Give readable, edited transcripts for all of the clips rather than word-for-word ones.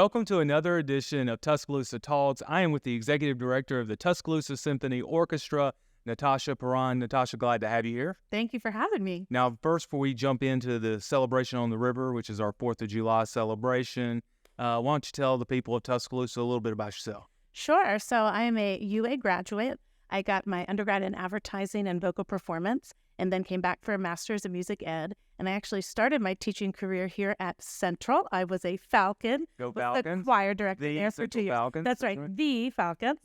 Welcome to another edition of Tuscaloosa Talks. I am with the Executive Director of the Tuscaloosa Symphony Orchestra, Natassia Perrine. Natassia, glad to have you here. Thank you for having me. Now, first, before we jump into the celebration on the river, which is our 4th of July celebration, why don't you tell the people of Tuscaloosa a little bit about yourself? Sure. So I am a UA graduate. I got my undergrad in advertising and vocal performance, and then came back for a master's in music ed. And I actually started my teaching career here at Central. I was a Falcon. Go The Falcons. choir director The there for Central 2 years. Falcons. That's right, the Falcons.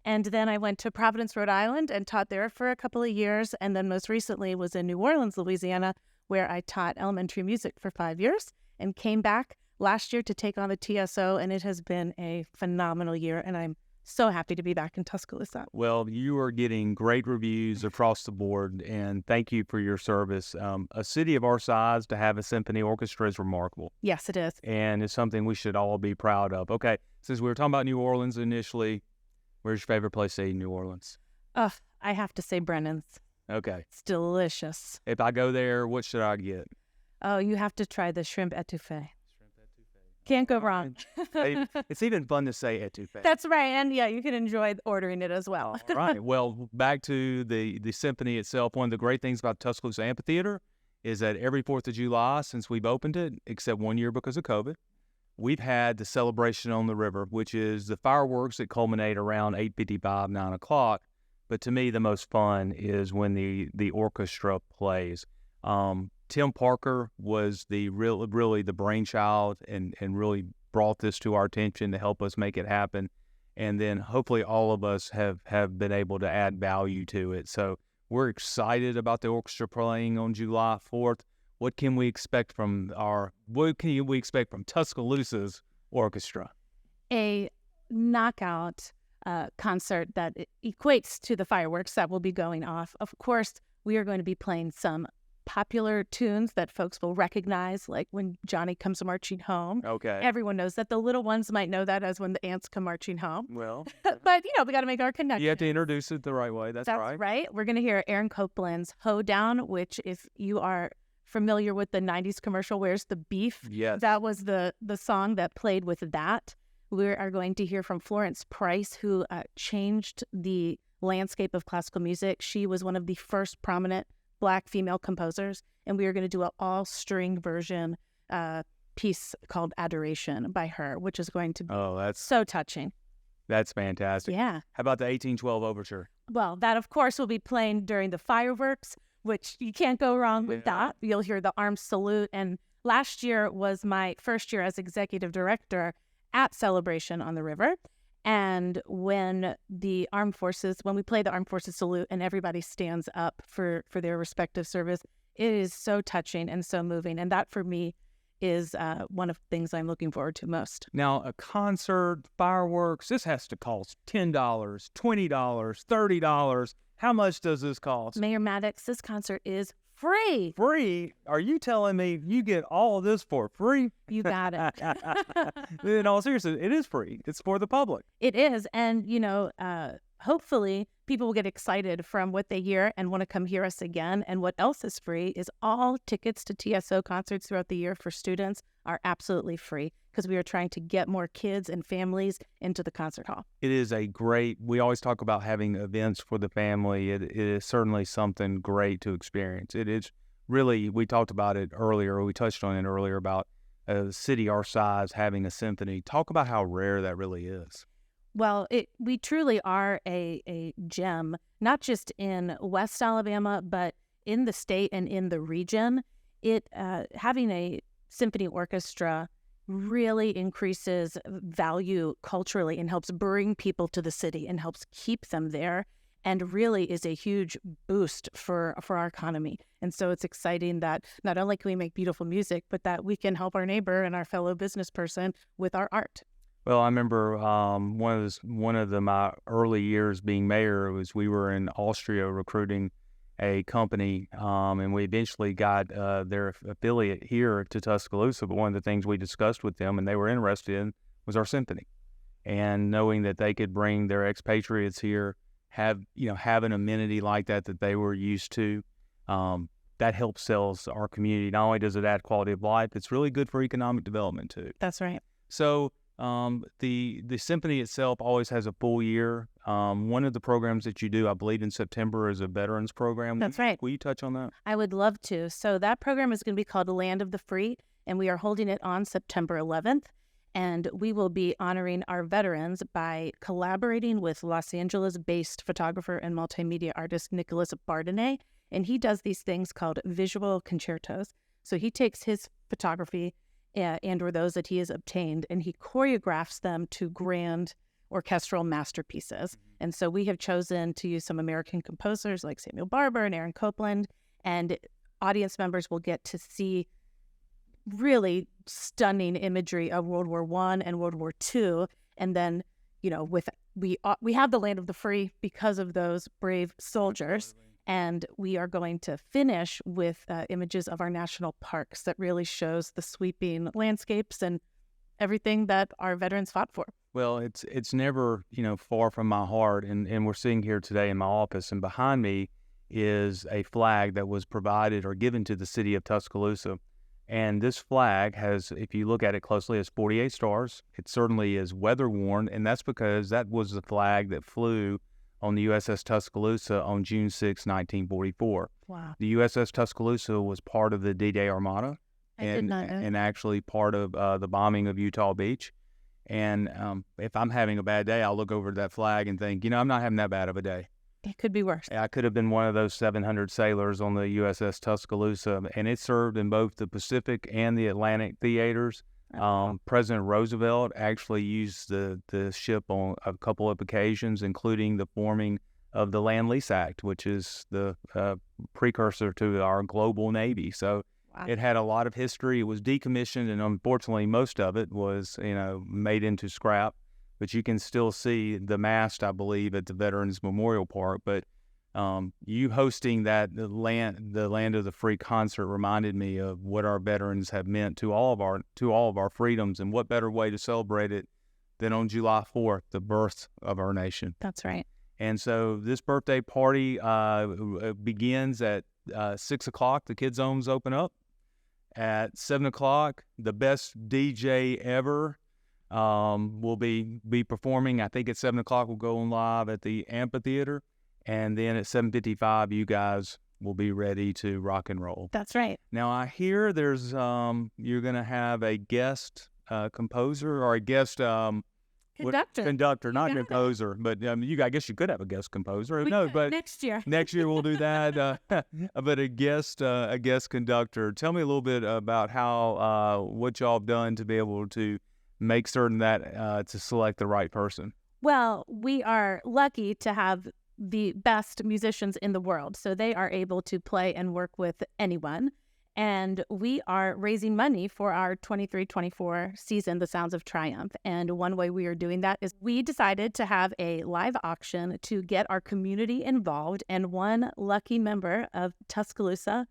And then I went to Providence, Rhode Island, and taught there for a couple of years. And then most recently was in New Orleans, Louisiana, where I taught elementary music for 5 years, and came back last year to take on the TSO. And it has been a phenomenal year, and I'm so happy to be back in Tuscaloosa. Well, you are getting great reviews across the board, and thank you for your service. A city of our size to have a symphony orchestra is remarkable, Yes, it is. and it's something we should all be proud of. Okay, since we were talking about New Orleans initially, where's your favorite place to eat in New Orleans? I have to say Brennan's. Okay, It's delicious. if I go there, what should I get? Oh, you have to try the shrimp etouffee. Can't go wrong. Hey, it's even fun to say etouffee. That's right. And yeah, you can enjoy ordering it as well. All right. Well, back to the symphony itself. One of the great things about Tuscaloosa Amphitheater is that every 4th of July since we've opened it, except 1 year because of COVID, we've had the celebration on the river, which is the fireworks that culminate around 8:55, 9 o'clock. But to me, the most fun is when the orchestra plays. Tim Parker was really the brainchild and really brought this to our attention to help us make it happen. And then hopefully all of us have been able to add value to it. So we're excited about the orchestra playing on July 4th. What can we expect from Tuscaloosa's orchestra? A knockout concert that equates to the fireworks that will be going off. Of course, we are going to be playing some popular tunes that folks will recognize, like When Johnny Comes Marching Home. Okay. Everyone knows that. The little ones might know that as When the Ants Come Marching Home. Well, But, we got to make our connection. you have to introduce it the right way. That's right. right. We're going to hear Aaron Copland's Hoedown, which, if you are familiar with the 90s commercial, Where's the Beef? Yes. That was the song that played with that. We are going to hear from Florence Price, who changed the landscape of classical music. She was one of the first prominent Black female composers, and we are going to do an all-string version piece called Adoration by her, which is going to be so touching. That's fantastic. Yeah. How about the 1812 Overture? Well, that, of course, will be playing during the fireworks, which you can't go wrong with that. You'll hear the armed salute. And last year was my first year as executive director at Celebration on the River. And when we play the Armed Forces salute and everybody stands up for their respective service, it is so touching and so moving. And that, for me, is one of the things I'm looking forward to most. Now, a concert, fireworks, this has to cost $10, $20, $30. How much does this cost? Mayor Maddox, this concert is free. Free? Are you telling me you get all of this for free? You got it. In all seriousness, it is free. It's for the public. It is. And, hopefully people will get excited from what they hear and want to come hear us again. And what else is free is all tickets to TSO concerts throughout the year for students are absolutely free, because we are trying to get more kids and families into the concert hall. It is we always talk about having events for the family. It is certainly something great to experience. It is really, we talked about it earlier, we touched on it earlier about a city our size having a symphony. Talk about how rare that really is. Well, we truly are a gem, not just in West Alabama, but in the state and in the region. Having a symphony orchestra really increases value culturally and helps bring people to the city and helps keep them there, and really is a huge boost for our economy. And so it's exciting that not only can we make beautiful music, but that we can help our neighbor and our fellow business person with our art. Well, I remember one of my early years being mayor was we were in Austria recruiting a company, and we eventually got their affiliate here to Tuscaloosa. But one of the things we discussed with them and they were interested in was our symphony, and knowing that they could bring their expatriates here, have an amenity like that they were used to. That helps sells our community. Not only does it add quality of life, it's really good for economic development too. That's right. So The symphony itself always has a full year. One of the programs that you do, I believe, in September is a veterans program. That's right. Will you touch on that? I would love to. So that program is going to be called Land of the Free, and we are holding it on September 11th. And we will be honoring our veterans by collaborating with Los Angeles-based photographer and multimedia artist Nicholas Bardenay. And he does these things called visual concertos. So he takes his photography and or those that he has obtained, and he choreographs them to grand orchestral masterpieces. And so we have chosen to use some American composers like Samuel Barber and Aaron Copland, and audience members will get to see really stunning imagery of World War I and World War II. And then, we have the Land of the Free because of those brave soldiers. And we are going to finish with images of our national parks that really shows the sweeping landscapes and everything that our veterans fought for. Well, it's never, far from my heart. And we're sitting here today in my office, and behind me is a flag that was provided or given to the city of Tuscaloosa. And this flag has, if you look at it closely, has 48 stars. It certainly is weather-worn, and that's because that was the flag that flew on the USS Tuscaloosa on June 6, 1944. Wow. The USS Tuscaloosa was part of the D-Day Armada and actually part of the bombing of Utah Beach. And if I'm having a bad day, I'll look over that flag and think, I'm not having that bad of a day. It could be worse. I could have been one of those 700 sailors on the USS Tuscaloosa, and it served in both the Pacific and the Atlantic theaters. President Roosevelt actually used the ship on a couple of occasions, including the forming of the Land-Lease Act, which is the precursor to our global Navy. So It had a lot of history. It was decommissioned, and unfortunately, most of it was, made into scrap. But you can still see the mast, I believe, at the Veterans Memorial Park. But you hosting that the Land of the Free concert reminded me of what our veterans have meant to all of our freedoms, and what better way to celebrate it than on July 4th, the birth of our nation. That's right. And so this birthday party begins at 6 o'clock. The kids' zones open up. At 7 o'clock, the best DJ ever will be performing. I think at 7 o'clock we'll go on live at the amphitheater. And then at 7:55, you guys will be ready to rock and roll. That's right. Now, I hear there's you're going to have a guest composer or a guest conductor, not composer. But I guess you could have a guest composer. But next year. Next year we'll do that. But a guest conductor. Tell me a little bit about how what y'all have done to be able to make certain that to select the right person. Well, we are lucky to have the best musicians in the world, so they are able to play and work with anyone. And we are raising money for our 23-24 season, The Sounds of Triumph. And one way we are doing that is we decided to have a live auction to get our community involved. And one lucky member of Tuscaloosa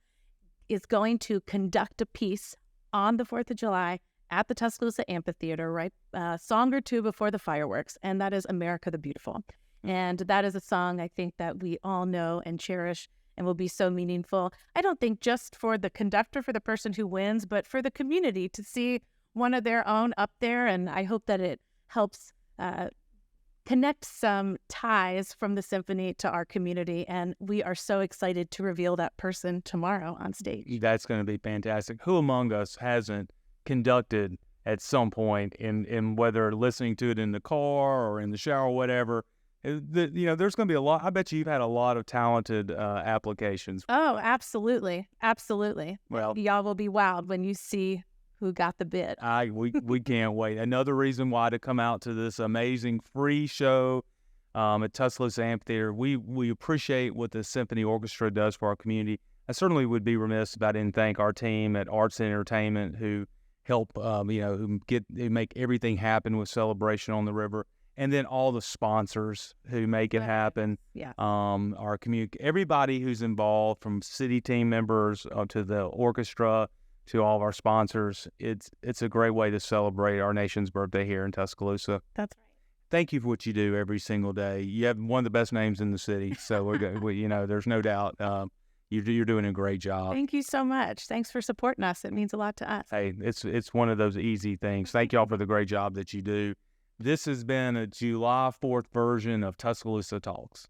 is going to conduct a piece on the 4th of July at the Tuscaloosa Amphitheater, right? A song or two before the fireworks. And that is America the Beautiful. And that is a song I think that we all know and cherish and will be so meaningful. I don't think just for the conductor, for the person who wins, but for the community to see one of their own up there. And I hope that it helps connect some ties from the symphony to our community. And we are so excited to reveal that person tomorrow on stage. That's going to be fantastic. Who among us hasn't conducted at some point in whether listening to it in the car or in the shower or whatever? There's going to be a lot. I bet you've had a lot of talented applications. Oh, absolutely. Absolutely. Well, y'all will be wowed when you see who got the bid. We can't wait. Another reason why to come out to this amazing free show at Tuscaloosa Amphitheater. We appreciate what the Symphony Orchestra does for our community. I certainly would be remiss if I didn't thank our team at Arts and Entertainment who help, who make everything happen with Celebration on the River. And then all the sponsors who make it happen. Yeah. Our community, everybody who's involved, from city team members to the orchestra to all of our sponsors. It's a great way to celebrate our nation's birthday here in Tuscaloosa. That's right. Thank you for what you do every single day. You have one of the best names in the city, so we're good. There's no doubt. You're doing a great job. Thank you so much. Thanks for supporting us. It means a lot to us. Hey, it's one of those easy things. Thank y'all for the great job that you do. This has been a July 4th version of Tuscaloosa Talks.